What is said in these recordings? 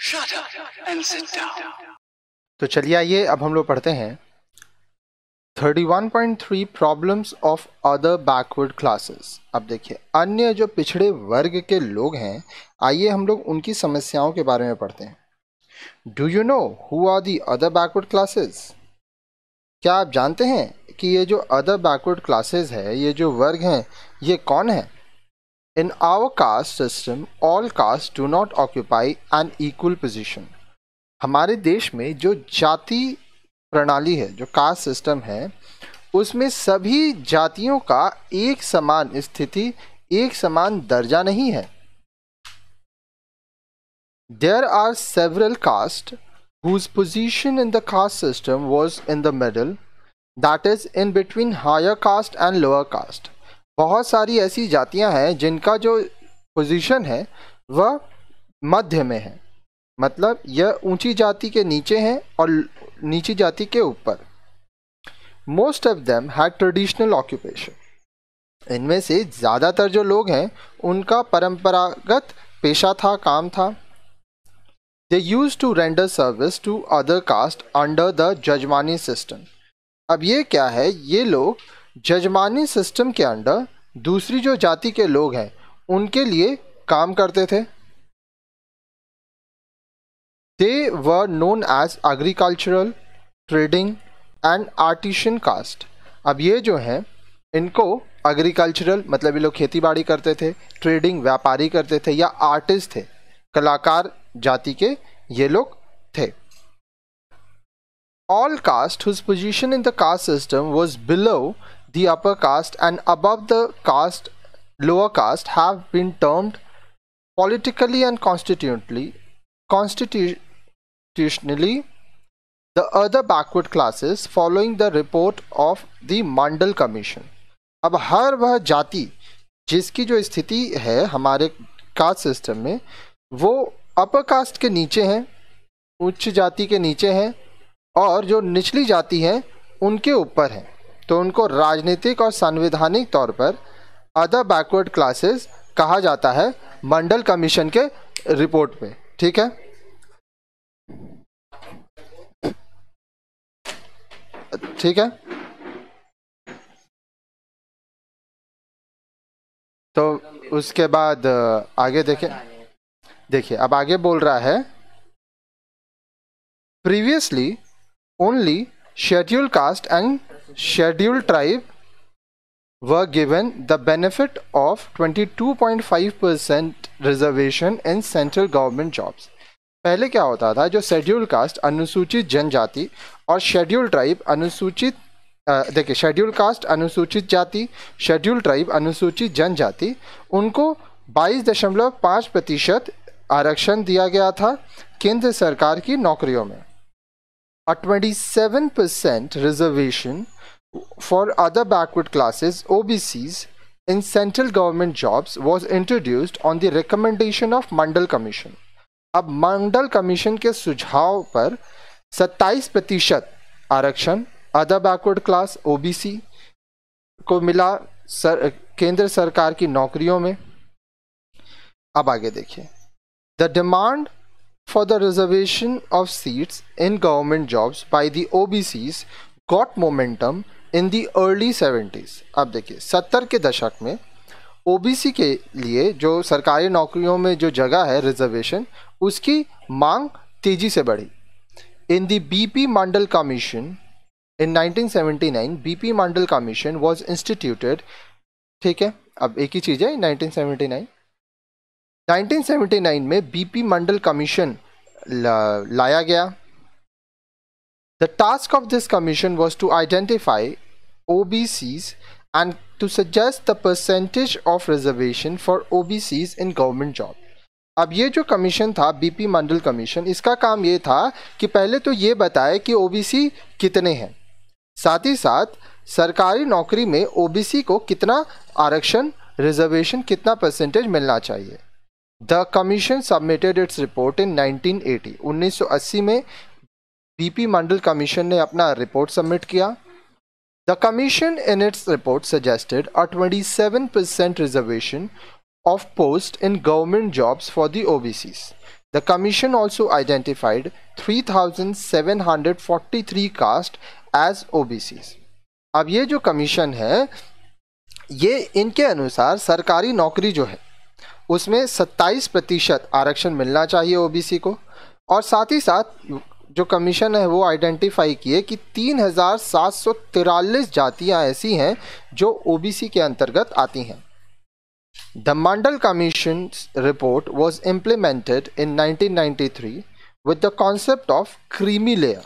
Shut up and sit down. तो चलिए आइए अब हम लोग पढ़ते हैं 31.3 problems of other backward classes. अब देखिए अन्य जो पिछड़े वर्ग के लोग हैं, आइए हम लोग उनकी समस्याओं के बारे में पढ़ते हैं। Do you know who are the other backward classes? क्या आप जानते हैं कि ये जो अदर बैकवर्ड क्लासेस है, ये जो वर्ग हैं, ये कौन है? In our caste system all caste do not occupy an equal position. हमारे देश में जो जाति प्रणाली है, जो कास्ट सिस्टम है, उसमें सभी जातियों का एक समान स्थिति, एक समान दर्जा नहीं है। There are several castes whose position in the caste system was in the middle, that is in between higher caste and lower caste. बहुत सारी ऐसी जातियां हैं जिनका जो पोजीशन है वह मध्य में है, मतलब यह ऊंची जाति के नीचे हैं और नीची जाति के ऊपर। Most of them had traditional occupation. इनमें से ज़्यादातर जो लोग हैं उनका परंपरागत पेशा था, काम था। They use to render service to other caste under the jajmani system. अब ये क्या है? ये लोग जजमानी सिस्टम के अंडर दूसरी जो जाति के लोग हैं उनके लिए काम करते थे। They were known as agricultural, trading and artisan caste. अब ये जो हैं इनको एग्रीकल्चरल मतलब ये लोग खेती बाड़ी करते थे, ट्रेडिंग व्यापारी करते थे, या आर्टिस्ट थे, कलाकार जाति के ये लोग थे। All caste whose position in the caste system was below the upper caste and above the caste lower caste have been termed politically and constitutionally the other backward classes following the report of the Mandal Commission. अब हर वह जाति जिसकी जो स्थिति है हमारे caste system में वो अपर कास्ट के नीचे हैं, उच्च जाति के नीचे हैं, और जो निचली जाति है उनके ऊपर हैं, तो उनको राजनीतिक और संवैधानिक तौर पर अदर बैकवर्ड क्लासेस कहा जाता है मंडल कमीशन के रिपोर्ट में। ठीक है, ठीक है। तो उसके बाद आगे देखिए अब आगे बोल रहा है, previously only scheduled caste and scheduled tribe were given the benefit of 22.5% reservation in central government jobs. पहले क्या होता था, जो शेड्यूल्ड कास्ट अनुसूचित जनजाति और शेड्यूल्ड ट्राइब अनुसूचित देखिए शेड्यूल्ड कास्ट अनुसूचित जाति, शेड्यूल्ड ट्राइब अनुसूचित जनजाति, उनको 22.5% आरक्षण दिया गया था केंद्र सरकार की नौकरियों में। A 27% reservation for other backward classes OBCs in central government jobs was introduced on the recommendation of Mandal Commission. अब मंडल कमीशन के सुझाव पर 27% आरक्षण अदर बैकवर्ड क्लास OBC को मिला केंद्र सरकार की नौकरियों में। अब आगे देखिए, the demand for the reservation of seats in government jobs by the OBCs got momentum in the early 70s. अब देखिए 70 के दशक में OBC के लिए जो सरकारी नौकरियों में जो जगह है रिजर्वेशन, उसकी मांग तेजी से बढ़ी। In the BP Mandal Commission in 1979, BP Mandal Commission was instituted. ठीक है, अब एक ही चीज़ है 1979 में बीपी मंडल कमीशन लाया गया। The task of this commission was to identify OBCs and to suggest the percentage of reservation for OBCs in government job. अब ये जो कमीशन था बीपी मंडल कमीशन, इसका काम ये था कि पहले तो ये बताए कि OBC कितने हैं, साथ ही साथ सरकारी नौकरी में OBC को कितना आरक्षण, रिजर्वेशन, कितना परसेंटेज मिलना चाहिए। The commission submitted its report इन 1980. 1980 में बीपी मंडल कमीशन ने अपना रिपोर्ट सबमिट किया। The commission in its report suggested a 27% reservation of post in government jobs for the OBCs. The commission also identified 3,743 castes as OBCs. अब ये जो commission है, ये इनके अनुसार सरकारी नौकरी जो है उसमें 27% आरक्षण मिलना चाहिए ओबीसी को, और साथ ही साथ जो कमीशन है वो आइडेंटिफाई किए कि 3,743 जातियां ऐसी हैं जो ओबीसी के अंतर्गत आती हैं. The Mandal Commission's report was implemented in 1993 with the concept of creamy layer.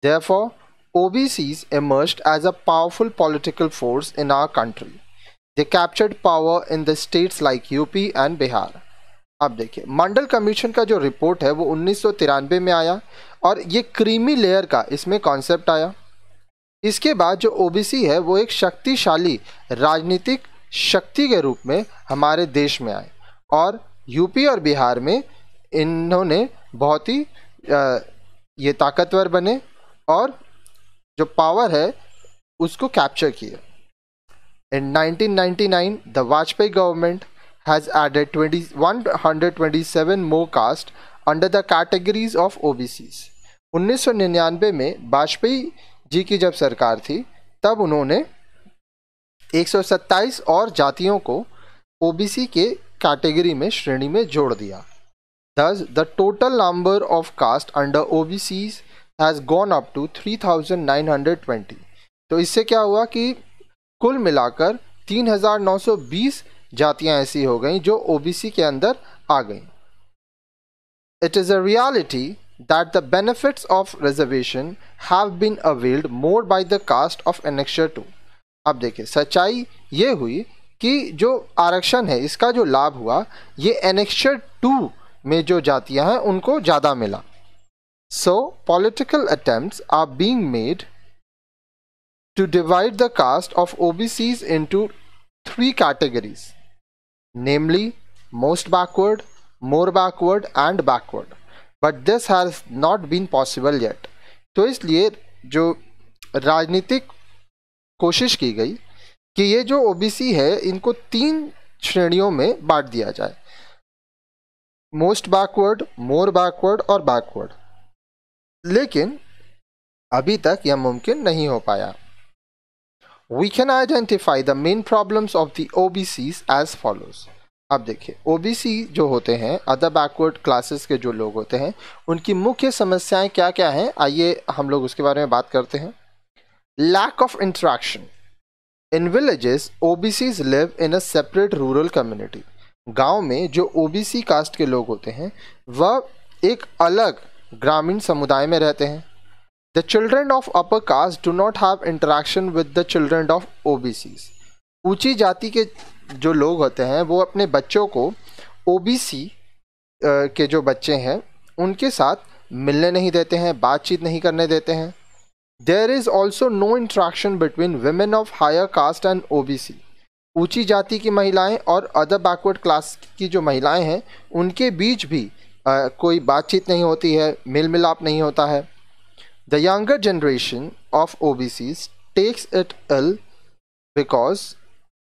Therefore, OBCs emerged as a powerful political force in our country. They captured power in the states like UP and Bihar. अब देखिए, मंडल commission का जो report है वो 1993 में आया और ये क्रीमी लेयर का इसमें कॉन्सेप्ट आया. इसके बाद जो ओबीसी है वो एक शक्तिशाली राजनीतिक शक्ति के रूप में हमारे देश में आए और यूपी और बिहार में इन्होंने बहुत ही ये ताकतवर बने और जो पावर है उसको कैप्चर किया. In 1999, the Vajpayee government has added 127 more castes under the categories of OBCs. 1999 में वाजपेयी जी की जब सरकार थी तब उन्होंने 127 और जातियों को ओबीसी के कैटेगरी में श्रेणी में जोड़ दिया. Thus, the total number of castes under OBCs has gone up to 3,920. तो इससे क्या हुआ कि कुल मिलाकर 3,920 जातियां ऐसी हो गईं जो ओबीसी के अंदर आ गईं. It is a reality that the benefits of reservation have been availed more by the caste of Annexure 2. अब देखिए, सच्चाई ये हुई कि जो आरक्षण है इसका जो लाभ हुआ ये Annexure 2 में जो जातियां हैं उनको ज़्यादा मिला. So, political attempts are being made to divide the caste of OBCs into 3 categories, namely most backward, more backward and backward. But this has not been possible yet. तो इसलिए जो राजनीतिक कोशिश की गई कि ये जो ओबीसी है इनको 3 श्रेणियों में बांट दिया जाए, मोस्ट बैकवर्ड, मोर बैकवर्ड और बैकवर्ड, लेकिन अभी तक यह मुमकिन नहीं हो पाया. We can identify the main problems of the OBCs as follows. अब देखिए, ओबीसी जो होते हैं, अदर बैकवर्ड क्लासेस के जो लोग होते हैं, उनकी मुख्य समस्याएं क्या क्या हैं, आइए हम लोग उसके बारे में बात करते हैं. Lack of interaction. In villages OBCs live in a separate rural community. गांव में जो ओबीसी कास्ट के लोग होते हैं वह एक अलग ग्रामीण समुदाय में रहते हैं. The children of upper caste do not have interaction with the children of OBCs. ऊंची जाति के जो लोग होते हैं वो अपने बच्चों को ओबीसी के जो बच्चे हैं उनके साथ मिलने नहीं देते हैं, बातचीत नहीं करने देते हैं. There is also no interaction between women of higher caste and OBC. ऊंची जाति की महिलाएं और अदर बैकवर्ड क्लास की जो महिलाएं हैं उनके बीच भी कोई बातचीत नहीं होती है, मेल मिलाप नहीं होता है. The younger generation of OBCs takes it ill because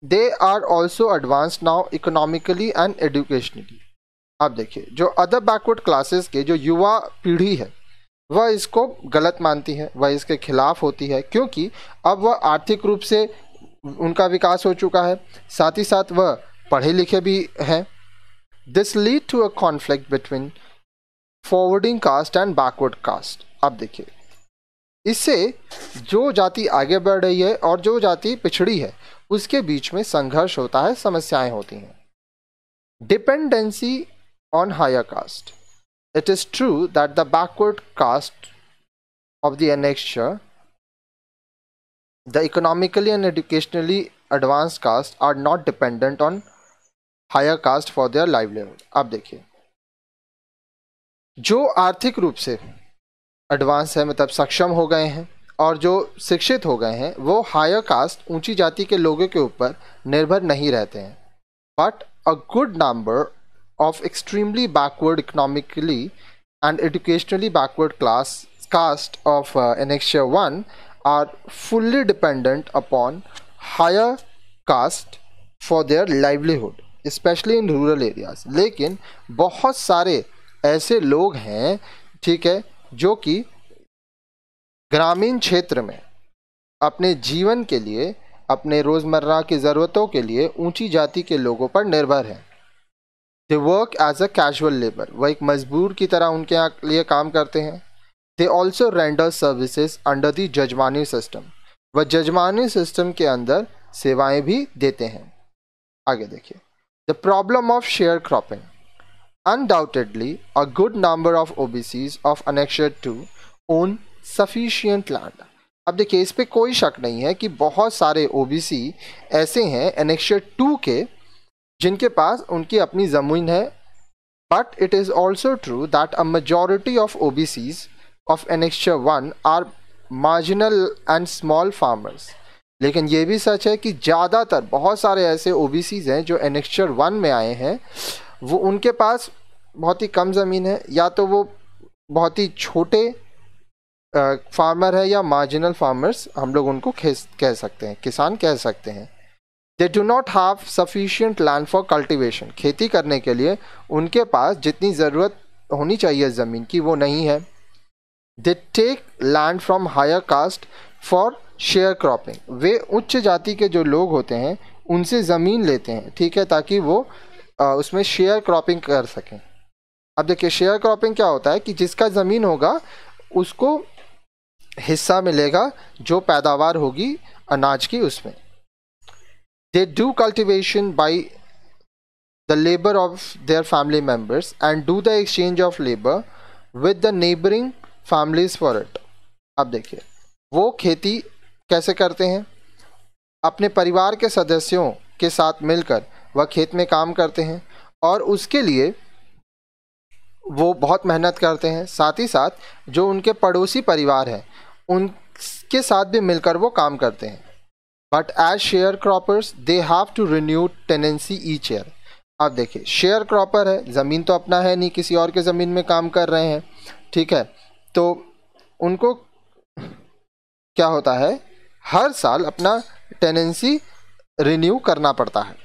they are also advanced now economically and educationally. अब देखिए, जो अदर बैकवर्ड क्लासेस के जो युवा पीढ़ी है वह इसको गलत मानती है, वह इसके खिलाफ होती है, क्योंकि अब वह आर्थिक रूप से उनका विकास हो चुका है, साथ ही साथ वह पढ़े लिखे भी हैं. This lead to a conflict between forwarding caste and backward caste. अब देखिए, इससे जो जाति आगे बढ़ रही है और जो जाति पिछड़ी है उसके बीच में संघर्ष होता है, समस्याएं होती हैं. Dependency on higher caste. It is true that the backward caste of the annexure, the economically and educationally advanced caste are not dependent on higher caste for their livelihood. अब देखिए, जो आर्थिक रूप से एडवांस है, मतलब सक्षम हो गए हैं और जो शिक्षित हो गए हैं, वो हायर कास्ट ऊंची जाति के लोगों के ऊपर निर्भर नहीं रहते हैं. But a good number of extremely backward economically and educationally backward caste of Annexure 1 are fully dependent upon higher caste for their livelihood, especially in rural areas. लेकिन बहुत सारे ऐसे लोग हैं, ठीक है, जो कि ग्रामीण क्षेत्र में अपने जीवन के लिए, अपने रोज़मर्रा की ज़रूरतों के लिए ऊंची जाति के लोगों पर निर्भर हैं। They work as a casual labour, वह एक मजदूर की तरह उनके लिए काम करते हैं। They also render services under the jajmani system, वह जजमानी सिस्टम के अंदर सेवाएं भी देते हैं। आगे देखिए, the problem of share cropping. Undoubtedly, a good number of OBCs of Annexure 2 own sufficient land. अब देखिए, इस पे कोई शक नहीं है कि बहुत सारे OBC ऐसे हैं Annexure 2 के जिनके पास उनकी अपनी ज़मीन है, but it is also true that a majority of OBCs of Annexure 1 are marginal and small farmers. लेकिन ये भी सच है कि ज़्यादातर बहुत सारे ऐसे OBCs हैं जो Annexure 1 में आए हैं, वो उनके पास बहुत ही कम ज़मीन है, या तो वो बहुत ही छोटे फार्मर है, या मार्जिनल फार्मर्स हम लोग उनको कह सकते हैं, किसान कह सकते हैं। They do not have sufficient land for cultivation, खेती करने के लिए उनके पास जितनी ज़रूरत होनी चाहिए ज़मीन की वो नहीं है। They take land from higher caste for share cropping, वे उच्च जाति के जो लोग होते हैं उनसे ज़मीन लेते हैं, ठीक है, ताकि वो उसमें शेयर क्रॉपिंग कर सकें। अब देखिए, शेयर क्रॉपिंग क्या होता है कि जिसका ज़मीन होगा उसको हिस्सा मिलेगा जो पैदावार होगी अनाज की उसमें। They do cultivation by the labour of their family members and do the exchange of labour with the neighbouring families for it. अब देखिए, वो खेती कैसे करते हैं, अपने परिवार के सदस्यों के साथ मिलकर वह खेत में काम करते हैं और उसके लिए वो बहुत मेहनत करते हैं। साथ ही साथ जो उनके पड़ोसी परिवार हैं उनके साथ भी मिलकर वो काम करते हैं। But as share croppers they have to renew tenancy each year. अब देखिए, शेयर क्रॉपर है, ज़मीन तो अपना है नहीं, किसी और के ज़मीन में काम कर रहे हैं, ठीक है, तो उनको क्या होता है, हर साल अपना टेनेंसी रिन्यू करना पड़ता है।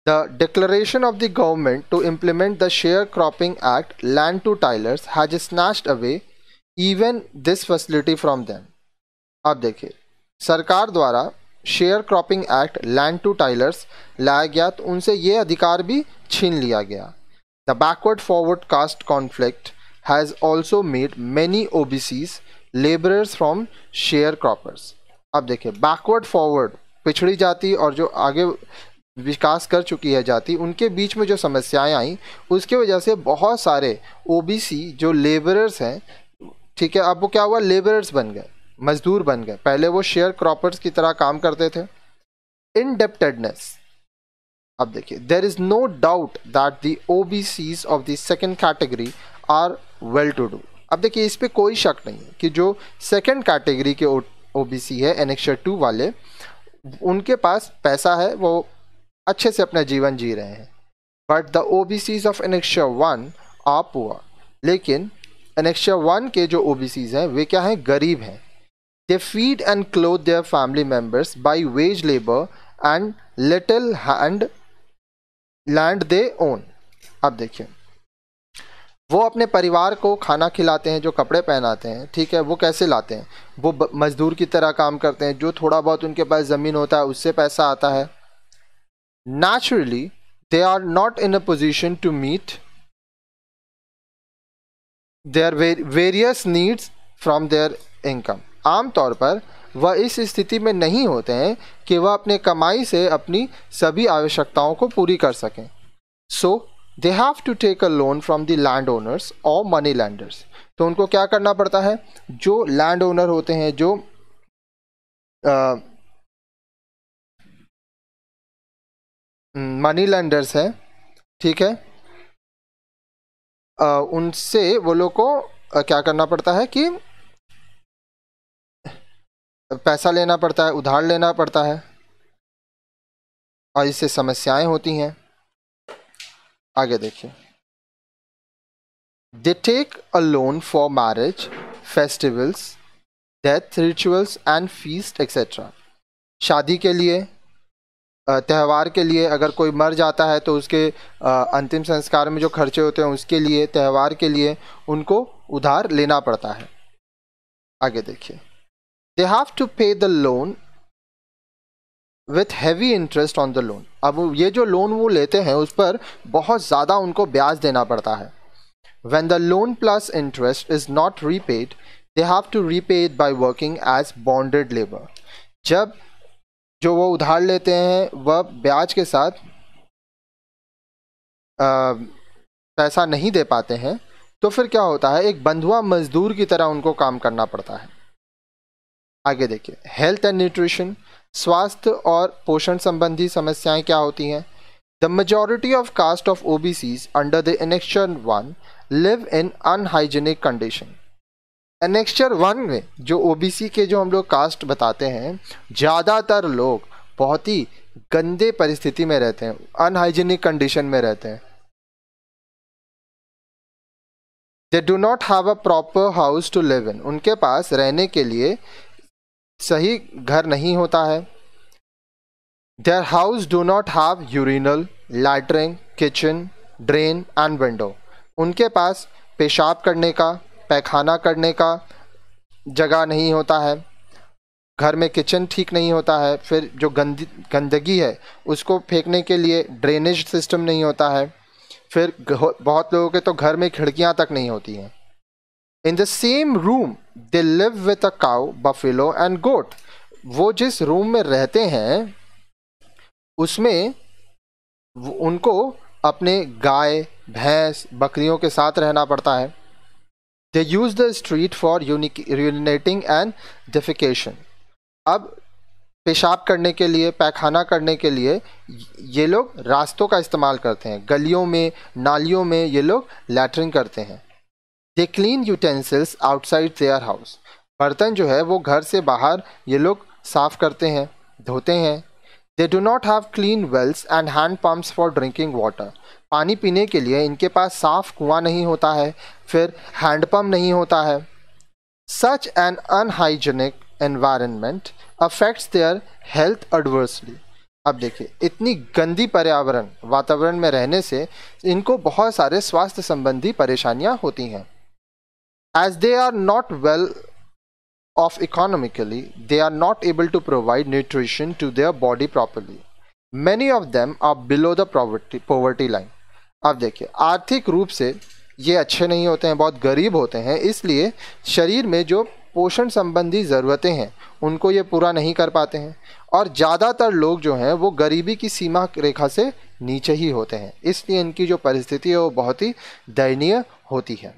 The declaration of the government to implement the Sharecropping Act land to tilers has snatched away even this facility from them. अब देखिए, सरकार द्वारा share cropping act land to tillers लाया गया तो उनसे ये अधिकार भी छीन लिया गया। The backward forward caste conflict has also made many OBCs labourers from share croppers. अब देखिए, बैकवर्ड फॉरवर्ड पिछड़ी जाति और जो आगे विकास कर चुकी है जाति, उनके बीच में जो समस्याएं आई उसकी वजह से बहुत सारे OBC जो लेबरर्स हैं, ठीक है, अब वो क्या हुआ, लेबरर्स बन गए, मजदूर बन गए। पहले वो शेयर क्रॉपर्स की तरह काम करते थे। इंडेप्टेडनेस। अब देखिए, there is no doubt that the OBCs of the second category are well to do. अब देखिए, इस पे कोई शक नहीं है कि जो सेकेंड कैटेगरी के OBC है Annexure 2 वाले, उनके पास पैसा है, वो अच्छे से अपना जीवन जी रहे हैं। But the OBCs of Annexure 1 are poor. लेकिन Annexure 1 के जो OBCs हैं वे क्या हैं, गरीब हैं। They feed and cloth their family members by veg labour and little hand land they own. अब देखिए, वो अपने परिवार को खाना खिलाते हैं, जो कपड़े पहनाते हैं, ठीक है, वो कैसे लाते हैं, वो मजदूर की तरह काम करते हैं, जो थोड़ा बहुत उनके पास ज़मीन होता है उससे पैसा आता है। Naturally, they are not in a position to meet their various needs from their income. आम तौर पर वह इस स्थिति में नहीं होते हैं कि वह अपने कमाई से अपनी सभी आवश्यकताओं को पूरी कर सकें। So, they have to take a loan from the landowners or money lenders. तो उनको क्या करना पड़ता है, जो लैंड ओनर होते हैं, जो मनी लेंडर्स हैं, ठीक है, उनसे वो लोग को क्या करना पड़ता है कि पैसा लेना पड़ता है, उधार लेना पड़ता है, और इससे समस्याएं होती हैं। आगे देखिए, they take a loan for marriage, festivals, death rituals and feast etcetera. शादी के लिए त्यौहार के लिए अगर कोई मर जाता है तो उसके अंतिम संस्कार में जो खर्चे होते हैं उसके लिए, त्यौहार के लिए उनको उधार लेना पड़ता है। आगे देखिए, दे हैव टू पे the loan with heavy interest on the loan. अब ये जो लोन वो लेते हैं उस पर बहुत ज़्यादा उनको ब्याज देना पड़ता है। When the loan plus interest is not repaid, they have to repay it by working as bonded labor. जब जो वो उधार लेते हैं वह ब्याज के साथ पैसा नहीं दे पाते हैं तो फिर क्या होता है, एक बंधुआ मजदूर की तरह उनको काम करना पड़ता है। आगे देखिए, हेल्थ एंड न्यूट्रिशन, स्वास्थ्य और पोषण संबंधी समस्याएं क्या होती हैं। The majority of caste of OBCs under the annexure 1 live in unhygienic condition. Annexure 1 में जो ओबीसी के जो हम लोग कास्ट बताते हैं, ज़्यादातर लोग बहुत ही गंदे परिस्थिति में रहते हैं, अनहाइजीनिक कंडीशन में रहते हैं। They do not have a proper house to live in, उनके पास रहने के लिए सही घर नहीं होता है। Their house do not have urinal, latrine, kitchen, drain and window, उनके पास पेशाब करने का, पैखाना करने का जगह नहीं होता है, घर में किचन ठीक नहीं होता है, फिर जो गंदगी है उसको फेंकने के लिए ड्रेनेज सिस्टम नहीं होता है, फिर बहुत लोगों के तो घर में खिड़कियां तक नहीं होती हैं। In the same room they live with a cow, buffalo and goat, वो जिस रूम में रहते हैं उसमें उनको अपने गाय, भैंस, बकरियों के साथ रहना पड़ता है। They use the street for urinating and defecation, अब पेशाब करने के लिए, पैखाना करने के लिए ये लोग रास्तों का इस्तेमाल करते हैं, गलियों में, नालियों में ये लोग लैट्रिन करते हैं। They clean utensils outside their house, बर्तन जो है वो घर से बाहर ये लोग साफ करते हैं, धोते हैं। They do not have clean wells and hand pumps for drinking water, पानी पीने के लिए इनके पास साफ कुआं नहीं होता है, फिर हैंडपम्प नहीं होता है। Such an unhygienic environment affects their health adversely, अब देखिए इतनी गंदी वातावरण में रहने से इनको बहुत सारे स्वास्थ्य संबंधी परेशानियां होती हैं। As they are not well off economically, they are not able to provide nutrition to their body properly, many of them are below the poverty line. अब देखिए आर्थिक रूप से ये अच्छे नहीं होते हैं, बहुत गरीब होते हैं, इसलिए शरीर में जो पोषण संबंधी ज़रूरतें हैं उनको ये पूरा नहीं कर पाते हैं, और ज़्यादातर लोग जो हैं वो गरीबी की सीमा रेखा से नीचे ही होते हैं, इसलिए इनकी जो परिस्थिति है वो बहुत ही दयनीय होती है।